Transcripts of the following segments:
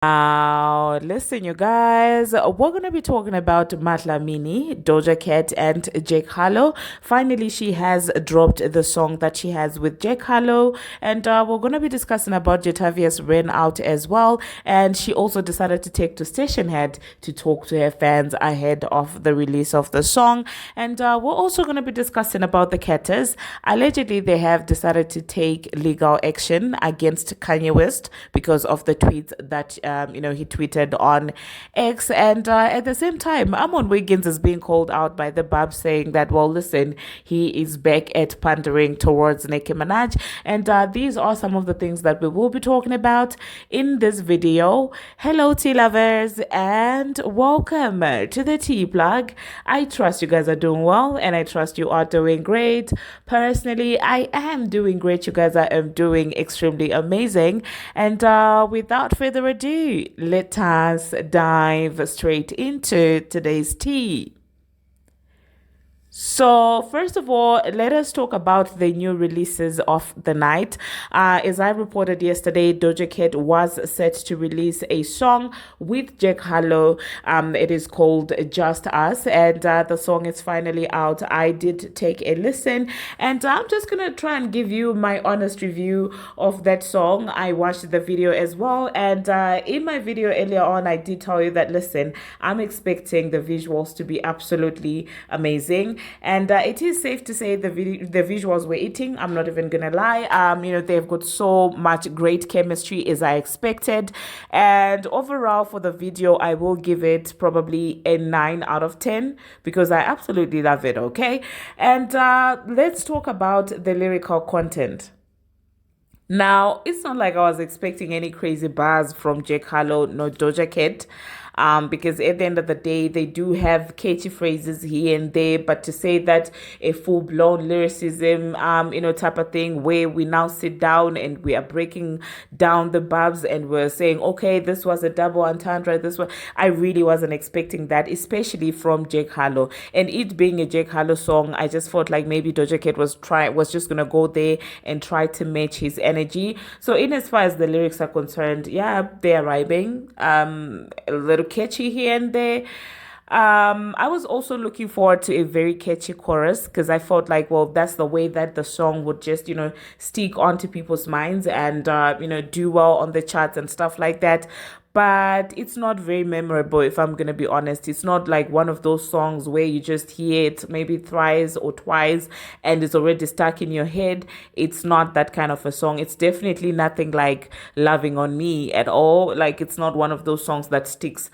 Now, listen, you guys, we're going to be talking about Mini, Doja Cat, and Jake Harlow. Finally, she has dropped the song that she has with Jake Harlow, and we're going to be discussing about Jetavia's Ran Out as well. And she also decided to take to Station Head to talk to her fans ahead of the release of the song. And we're also going to be discussing about the Catters. Allegedly, they have decided to take legal action against Kanye West because of the tweets that he tweeted on X. And at the same time, Armon Wiggins is being called out by the Barbz, saying that, well, listen, he is back at pandering towards Nicki Minaj. And these are some of the things that we will be talking about in this video. Hello, tea lovers, and welcome to the tea plug. I trust you guys are doing well, and I trust you are doing great. Personally, I am doing great. You guys are doing extremely amazing. And without further ado, let us dive straight into today's tea. So, first of all, let us talk about the new releases of the night. As I reported yesterday, Doja Cat was set to release a song with Jake Harlow. It is called Just Us, and the song is finally out. I did take a listen, and I'm just going to try and give you my honest review of that song. I watched the video as well, and in my video earlier on, I did tell you that, listen, I'm expecting the visuals to be absolutely amazing. And it is safe to say the visuals were eating. I'm not even gonna lie. They've got so much great chemistry as I expected. And overall for the video, I will give it probably a 9 out of 10 because I absolutely love it. Okay, and let's talk about the lyrical content. Now, it's not like I was expecting any crazy bars from Jake Harlow, no Doja Cat. Because at the end of the day, they do have catchy phrases here and there, but to say that a full-blown lyricism, type of thing where we now sit down and we are breaking down the Barbz and we're saying, okay, this was a double entendre, this one, I really wasn't expecting that, especially from Jake Harlow. And it being a Jake Harlow song, I just felt like maybe Doja Cat was just gonna go there and try to match his energy. So in as far as the lyrics are concerned, yeah, they're rhyming, a little catchy here and there. I was also looking forward to a very catchy chorus because I felt like, well, that's the way that the song would just, stick onto people's minds and, do well on the charts and stuff like that. But it's not very memorable, if I'm going to be honest. It's not like one of those songs where you just hear it maybe thrice or twice and it's already stuck in your head. It's not that kind of a song. It's definitely nothing like Loving on Me at all. Like, it's not one of those songs that sticks.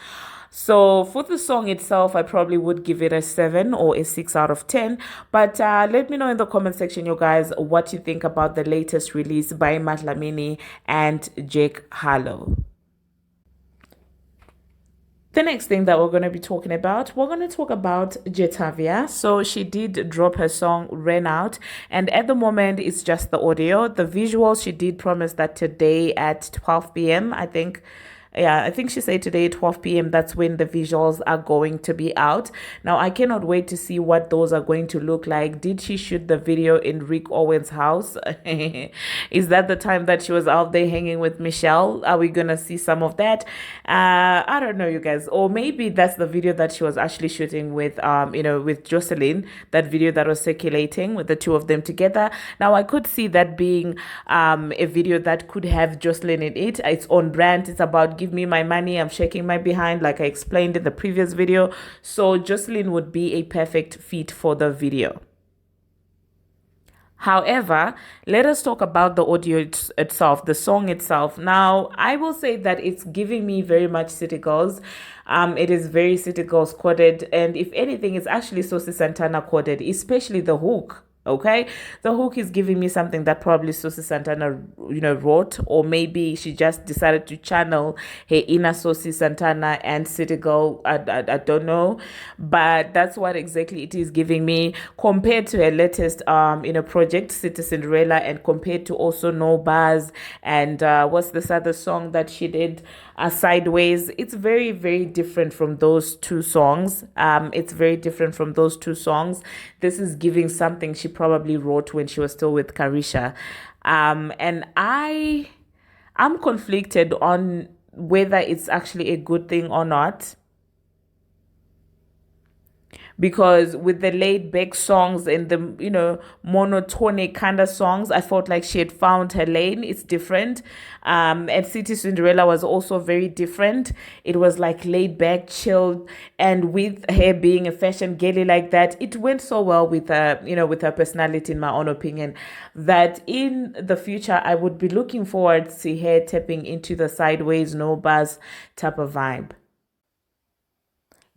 So for the song itself, I probably would give it a 7 or a 6 out of 10. But let me know in the comment section, you guys, what you think about the latest release by Mini and Jake Harlow. The next thing that we're going to be talking about, we're going to talk about Jetavia. So she did drop her song Ran Out, and at the moment it's just the audio. The visuals, she did promise that today at 12 p.m. I think she said today 12 p.m. that's when the visuals are going to be out. Now I cannot wait to see what those are going to look like. Did she shoot the video in Rick Owens' house? Is that the time that she was out there hanging with Michelle? Are we gonna see some of that? I don't know, you guys. Or maybe that's the video that she was actually shooting with with Jocelyn, that video that was circulating with the two of them together. Now I could see that being a video that could have Jocelyn in it. It's on brand. It's about give me my money, I'm shaking my behind, like I explained in the previous video. So Jocelyn would be a perfect fit for the video. However, let us talk about the audio itself, the song itself. Now, I will say that it's giving me very much City Girls. It is very City Girls coded, and if anything, it's actually Sosie Santana coded, especially the hook. Okay, the hook is giving me something that probably Sosie Santana, wrote, or maybe she just decided to channel her inner Sosie Santana and City Girl. I don't know, but that's what exactly it is giving me compared to her latest, project City Cinderella, and compared to also No Bars and what's this other song that she did, Sideways. It's very, very different from those two songs. It's very different from those two songs. This is giving something she probably wrote when she was still with Carisha. And I'm conflicted on whether it's actually a good thing or not, because with the laid back songs and the monotonic kind of songs, I felt like she had found her lane. It's different. And City Cinderella was also very different. It was like laid back, chilled, and with her being a fashion girly like that, it went so well with her, with her personality, in my own opinion, that in the future I would be looking forward to see her tapping into the sideways, no buzz type of vibe.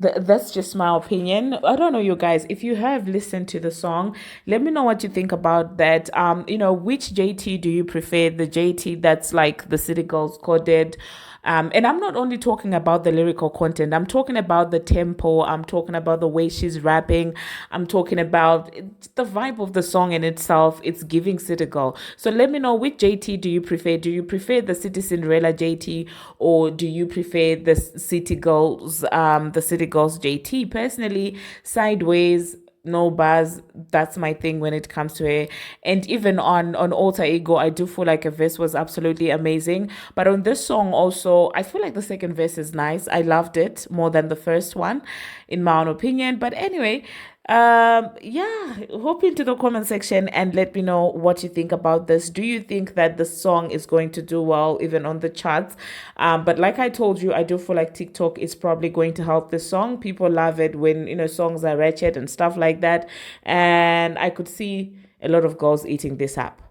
That's just my opinion. I don't know, you guys. If you have listened to the song, let me know what you think about that. Which JT do you prefer? The JT that's like the City Girls coded. And I'm not only talking about the lyrical content, I'm talking about the tempo, I'm talking about the way she's rapping, I'm talking about the vibe of the song in itself. It's giving City Girl. So let me know, which JT do you prefer? Do you prefer the City Cinderella JT, or do you prefer the City Girls JT? Personally, Sideways, no buzz, that's my thing when it comes to her. And even on Alter Ego, I do feel like a verse was absolutely amazing, but on this song also, I feel like the second verse is nice. I loved it more than the first one, in my own opinion. But anyway, yeah, hop into the comment section and let me know what you think about this. Do you think that the song is going to do well even on the charts? But like I told you, I do feel like TikTok is probably going to help this song. People love it when songs are ratchet and stuff like that, and I could see a lot of girls eating this up.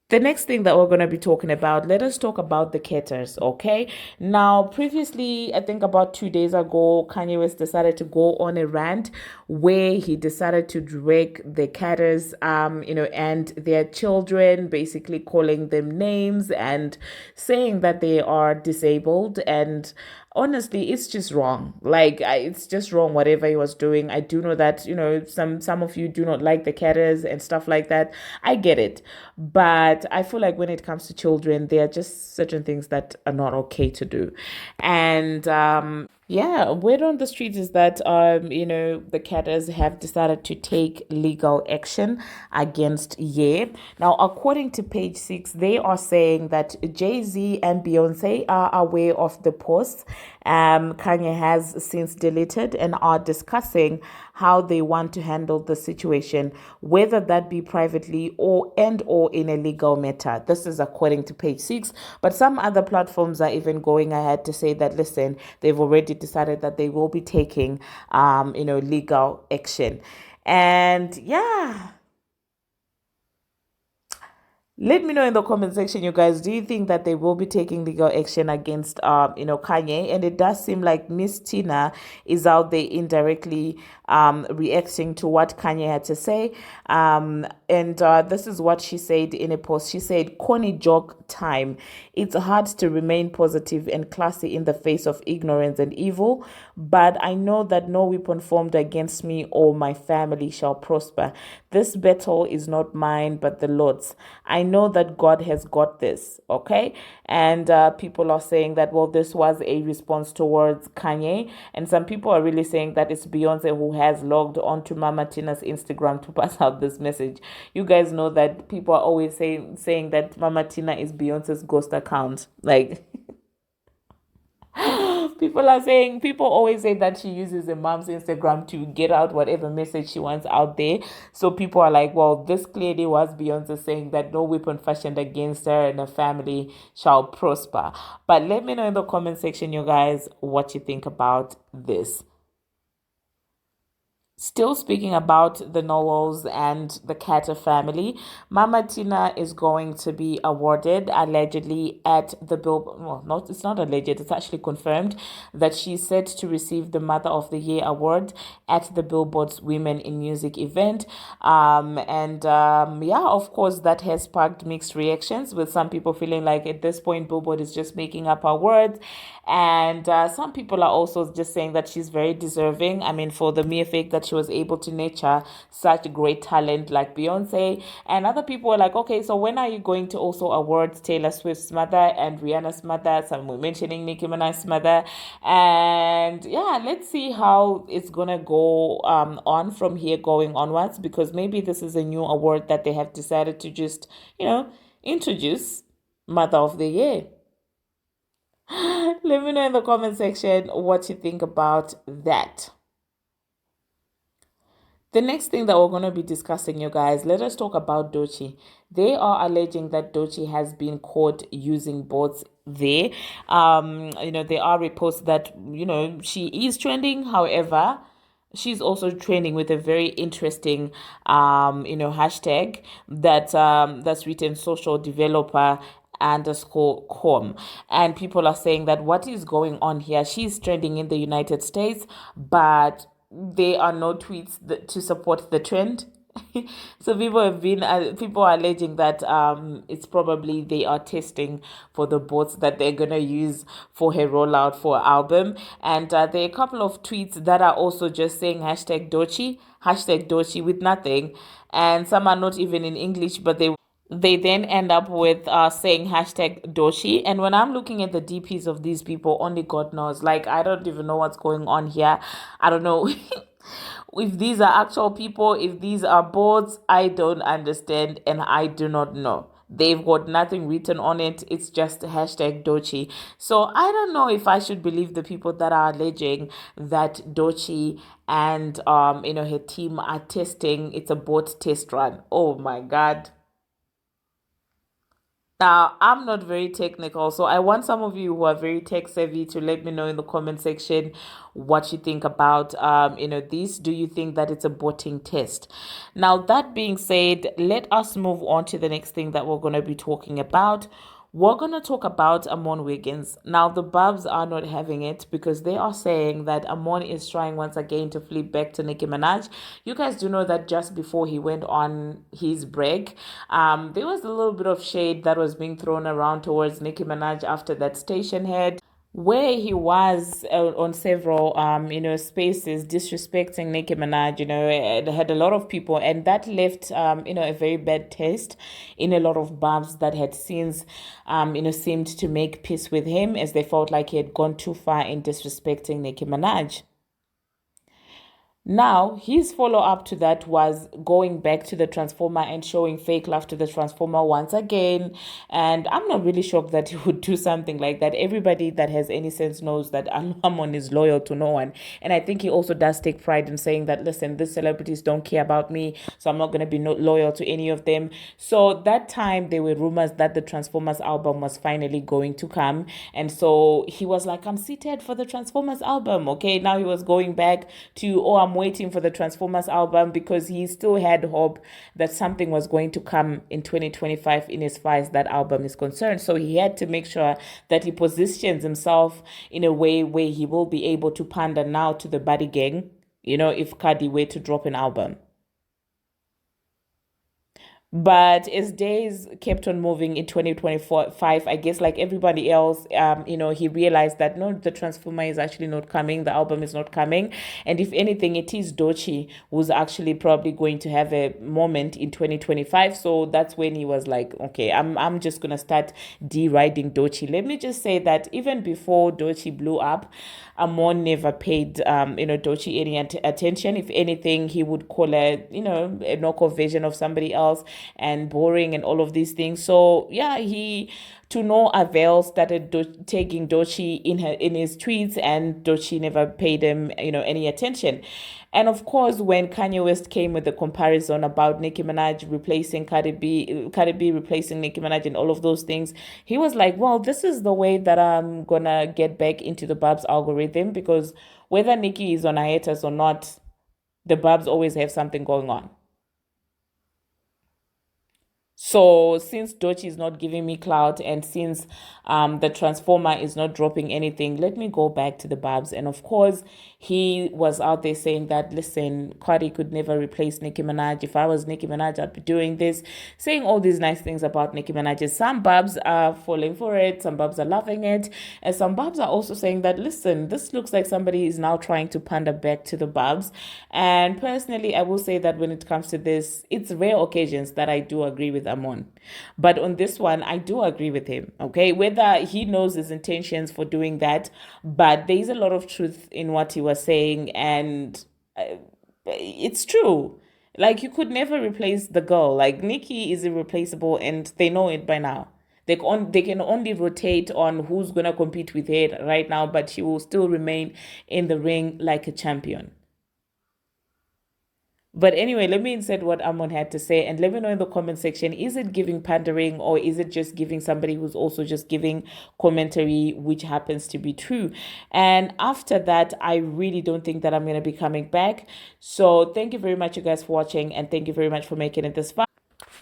The next thing that we're going to be talking about, let us talk about the Catters, okay? Now, previously, I think about 2 days ago, Kanye West decided to go on a rant where he decided to drag the Catters, and their children, basically calling them names and saying that they are disabled. And honestly, it's just wrong. Like, it's just wrong whatever he was doing. I do know that some of you do not like the Catters and stuff like that. I get it, but I feel like when it comes to children, there are just certain things that are not okay to do. And yeah, word on the streets is that the Catters have decided to take legal action against Ye. Now, according to page 6, they are saying that Jay Z and Beyonce are aware of the posts Kanye has since deleted, and are discussing how they want to handle the situation, whether that be privately or in a legal matter. This is according to page 6. But some other platforms are even going ahead to say that, listen, they've already decided that they will be taking legal action. And yeah, let me know in the comment section, you guys. Do you think that they will be taking legal action against, Kanye? And it does seem like Miss Tina is out there indirectly reacting to what Kanye had to say. And this is what she said in a post. She said, "Corny joke time. It's hard to remain positive and classy in the face of ignorance and evil, but I know that no weapon formed against me or my family shall prosper. This battle is not mine, but the Lord's. I know that God has got this." Okay. And people are saying that, well, this was a response towards Kanye. And some people are really saying that it's Beyonce who has logged onto Mama Tina's Instagram to pass out this message. You guys know that people are always saying that Mama Tina is Beyonce's ghost account. Like, people always say that she uses a mom's Instagram to get out whatever message she wants out there. So people are like, well, this clearly was Beyonce saying that no weapon fashioned against her and her family shall prosper. But let me know in the comment section, you guys, what you think about this. Still speaking about the Knowles and the Carter family, Mama Tina is going to be awarded allegedly at the it's not alleged, it's actually confirmed that she's set to receive the Mother of the Year award at the Billboard's Women in Music event. Yeah, of course, that has sparked mixed reactions, with some people feeling like at this point Billboard is just making up her words, and some people are also just saying that she's very deserving. I mean, for the mere fact that she was able to nurture such great talent like Beyonce. And other people were like, okay, so when are you going to also award Taylor Swift's mother and Rihanna's mother? Some were mentioning Nicki Minaj's mother. And yeah, let's see how it's gonna go on from here going onwards, because maybe this is a new award that they have decided to just, introduce, Mother of the Year. Let me know in the comment section what you think about that. The next thing that we're going to be discussing, you guys, let us talk about Doechii. They are alleging that Doechii has been caught using bots there. There are reports that, she is trending. However, she's also trending with a very interesting, hashtag that's written social developer underscore com, and people are saying that what is going on here. She's trending in the United States, but there are no tweets to support the trend. So people are alleging that it's probably they are testing for the bots that they're gonna use for her rollout for her album, and there are a couple of tweets that are also just saying hashtag Doechii with nothing, and some are not even in English, but they then end up with saying hashtag Doechii. And when I'm looking at the DPs of these people, only God knows. Like, I don't even know what's going on here. I don't know if these are actual people, if these are bots. I don't understand, and I do not know. They've got nothing written on it. It's just hashtag Doechii. So I don't know if I should believe the people that are alleging that Doechii and her team are testing. It's a bot test run. Oh my God. Now, I'm not very technical, so I want some of you who are very tech savvy to let me know in the comment section what you think about this. Do you think that it's a botting test? Now, that being said, let us move on to the next thing that we're going to be talking about. We're going to talk about Armon Wiggins. Now, the Barbz are not having it because they are saying that Armon is trying once again to flip back to Nicki Minaj. You guys do know that just before he went on his break, there was a little bit of shade that was being thrown around towards Nicki Minaj after that station head, where he was on several spaces disrespecting Nicki Minaj. It had a lot of people, and that left a very bad taste in a lot of Barbz that had since seemed to make peace with him, as they felt like he had gone too far in disrespecting Nicki Minaj. Now, his follow up to that was going back to the Transformer and showing fake love to the Transformer once again. And I'm not really shocked that he would do something like that. Everybody that has any sense knows that Armon is loyal to no one. And I think he also does take pride in saying that, listen, these celebrities don't care about me, so I'm not going to be loyal to any of them. So that time, there were rumors that the Transformers album was finally going to come. And so he was like, I'm seated for the Transformers album. Okay, now he was going back to, I'm waiting for the Transformers album, because he still had hope that something was going to come in 2025 in as far as that album is concerned. So he had to make sure that he positions himself in a way where he will be able to pander now to the body gang, if Cardi were to drop an album. But as days kept on moving in 2025, I guess like everybody else, he realized that no, the Transformer is actually not coming, the album is not coming. And if anything, it is Doechii who's actually probably going to have a moment in 2025. So that's when he was like, okay, I'm just gonna start deriding Doechii. Let me just say that even before Doechii blew up, Armon never paid Doechii any attention. If anything, he would call her, a knockoff version of somebody else and boring and all of these things. So yeah, he to no avail started taking Doechii in his tweets, and Doechii never paid him any attention. And of course, when Kanye West came with the comparison about Nicki Minaj replacing Cardi B replacing Nicki Minaj and all of those things, he was like, well, this is the way that I'm gonna get back into the Barbz algorithm, because whether Nicki is on hiatus or not, the Barbz always have something going on. So since Doechii is not giving me clout, and since the Transformer is not dropping anything, let me go back to the Barbz. And of course, he was out there saying that, listen, Cardi could never replace Nicki Minaj. If I was Nicki Minaj, I'd be doing this, saying all these nice things about Nicki Minaj. Some Barbz are falling for it, some Barbz are loving it, and some Barbz are also saying that, listen, this looks like somebody is now trying to pander back to the Barbz. And personally, I will say that when it comes to this, it's rare occasions that I do agree with Armon. But on this one, I do agree with him, okay? Whether he knows his intentions for doing that, but there is a lot of truth in what he was saying, and it's true. Like, you could never replace the girl. Like, Nicki is irreplaceable, and they know it by now. they can only rotate on who's gonna compete with her right now, but she will still remain in the ring like a champion. But anyway, let me insert what Armon had to say and let me know in the comment section, is it giving pandering or is it just giving somebody who's also just giving commentary, which happens to be true? And after that, I really don't think that I'm going to be coming back. So thank you very much, you guys, for watching, and thank you very much for making it this far.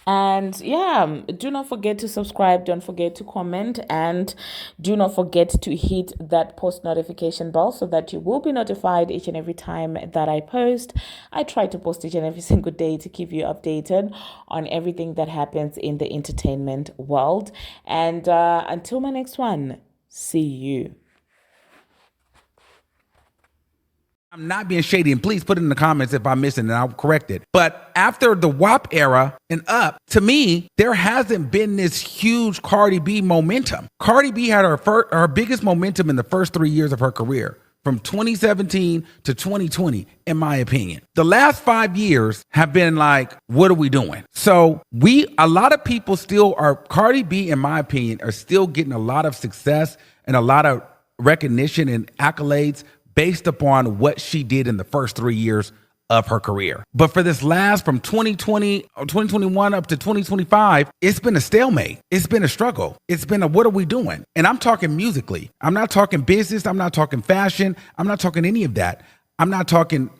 And yeah, do not forget to subscribe, don't forget to comment, and do not forget to hit that post notification bell so that you will be notified each and every time that I post. I try to post each and every single day to keep you updated on everything that happens in the entertainment world. And until my next one, see you. I'm not being shady, and please put it in the comments if I'm missing, and I'll correct it. But after the WAP era and up, to me, there hasn't been this huge Cardi B momentum. Cardi B had her biggest momentum in the first 3 years of her career, from 2017 to 2020, in my opinion. The last 5 years have been like, what are we doing? So a lot of people still are, Cardi B, in my opinion, are still getting a lot of success and a lot of recognition and accolades based upon what she did in the first 3 years of her career. But for this last, from 2020 or 2021 up to 2025, it's been a stalemate. It's been a struggle. It's been a, what are we doing? And I'm talking musically. I'm not talking business. I'm not talking fashion. I'm not talking any of that. I'm not talking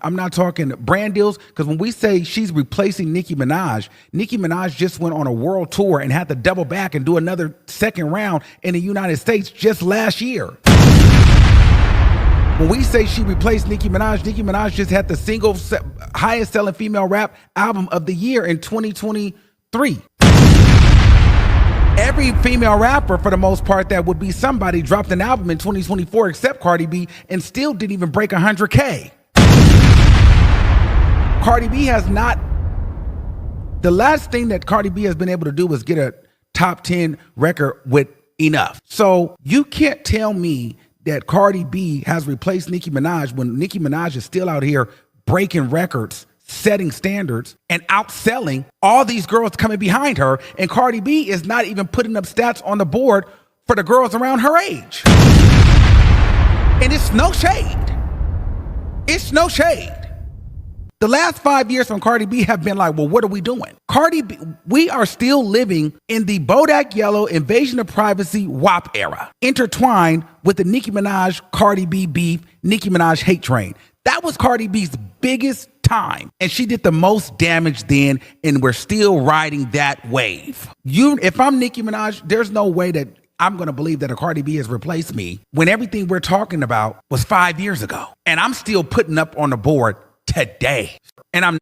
brand deals, because when we say she's replacing Nicki Minaj just went on a world tour and had to double back and do another second round in the United States just last year. When we say she replaced Nicki Minaj just had the highest selling female rap album of the year in 2023. Every female rapper, for the most part, that would be somebody, dropped an album in 2024 except Cardi B and still didn't even break 100K. Cardi B has not, the last thing that Cardi B has been able to do was get a top 10 record with Enough. So you can't tell me that Cardi B has replaced Nicki Minaj when Nicki Minaj is still out here breaking records, setting standards, and outselling all these girls coming behind her. And Cardi B is not even putting up stats on the board for the girls around her age. And it's no shade. It's no shade. The last 5 years from Cardi B have been like, well, what are we doing? Cardi B, we are still living in the Bodak Yellow invasion of privacy WAP era, intertwined with the Nicki Minaj, Cardi B beef, Nicki Minaj hate train. That was Cardi B's biggest time, and she did the most damage then, and we're still riding that wave. If I'm Nicki Minaj, there's no way that I'm going to believe that a Cardi B has replaced me when everything we're talking about was 5 years ago, and I'm still putting up on the board today. And I'm